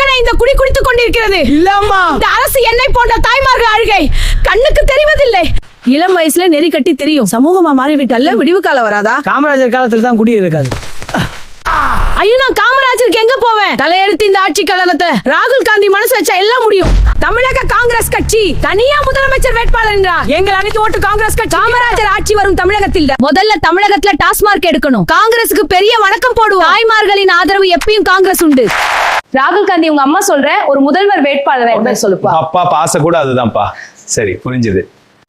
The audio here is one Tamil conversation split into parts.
தானே இந்த குடி குடித்துக் கொண்டிருக்கிறது. இல்லம்மா, இந்த அரசு என்னை போன்ற தாய்மார்கள் அழுகை கண்ணுக்கு தெரிவதில்லை. இளம் வயசுல நெறி கட்டி தெரியும், சமூகமா மாறிவிட்டல்ல. விடிவு காலம் வராதா? காமராஜர் காலத்துல தான் குடி இருக்காது. ஐயோ, நான் காமராஜருக்கு எங்க போவேன்? தலையெடுத்து இந்த ஆட்சி கலனத்தை ராகுல் காந்தி மனசு வச்சா எல்லாம் முடியும். தமிழக காங்கிரஸ் கட்சி தனியா முதலமைச்சர் வேட்பாளர் என்றார். எங்கள் அனைத்து ஓட்டு காங்கிரஸ் கட்சி. காமராஜர் ஆட்சி வரும் தமிழகத்தில் முதல்ல தமிழகத்துல டாஸ்மார்க் எடுக்கணும். காங்கிரசுக்கு பெரிய வணக்கம் போடுவோம். தாய்மார்களின் ஆதரவு எப்பயும் காங்கிரஸ் உண்டு. ராகுல் காந்தி, உங்க அம்மா சொல்ற ஒரு முதல்வர் வேட்பாளர் சொல்லுப்பா. அப்பா ஆசை கூட அதுதான்ப்பா. சரி, புரிஞ்சுது.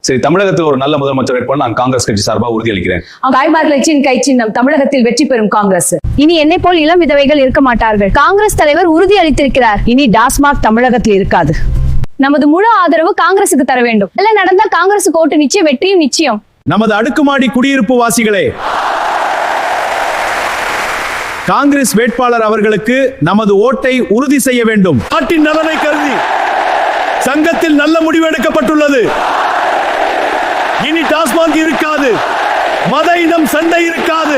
சரி, தமிழகத்தில் ஒரு நல்ல முதலமைச்சர் வேட்பாளர் நான் காங்கிரஸ் கட்சி சார்பாக உறுதியளிக்கிறேன். தாய்மார்களின் கை சின்னம் தமிழகத்தில் வெற்றி பெறும் காங்கிரஸ். இனி என்னை போல் இளம் விதவைகள் இருக்க மாட்டார்கள். காங்கிரஸ் தலைவர் உறுதி அளித்திருக்கிறார். இனி டாஸ்மாக் தமிழகத்தில் இருக்காது. நமது முழு ஆதரவு காங்கிரசுக்கு தர வேண்டும். இல்ல நடந்தா காங்கிரசுக்கு ஓட்டு நிச்சயம், வெற்றியும் நிச்சயம். நமது அடுக்குமாடி குடியிருப்பு வாசிகளே, காங்கிரஸ் வேட்பாளர் அவர்களுக்கு நமது ஓட்டை உறுதி செய்ய வேண்டும். நாட்டின் நலனை கருதி சங்கத்தில் நல்ல முடிவு எடுக்கப்பட்டுள்ளது. இனி டாஸ்மாக் இருக்காது, மத இனம் சண்டை இருக்காது.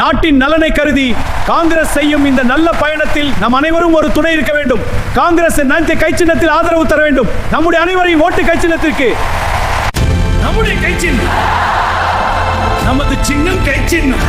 நாட்டின் நலனை கருதி காங்கிரஸ் செய்யும் இந்த நல்ல பயணத்தில் நம் அனைவரும் ஒரு துணை இருக்க வேண்டும். காங்கிரஸ் கை சின்னத்தில் ஆதரவு தர வேண்டும். நம்முடைய அனைவரையும் ஓட்டு கை சின்னத்திற்கு. நம்முடைய கை சின்னம், நமது சின்னம் கை சின்னம்.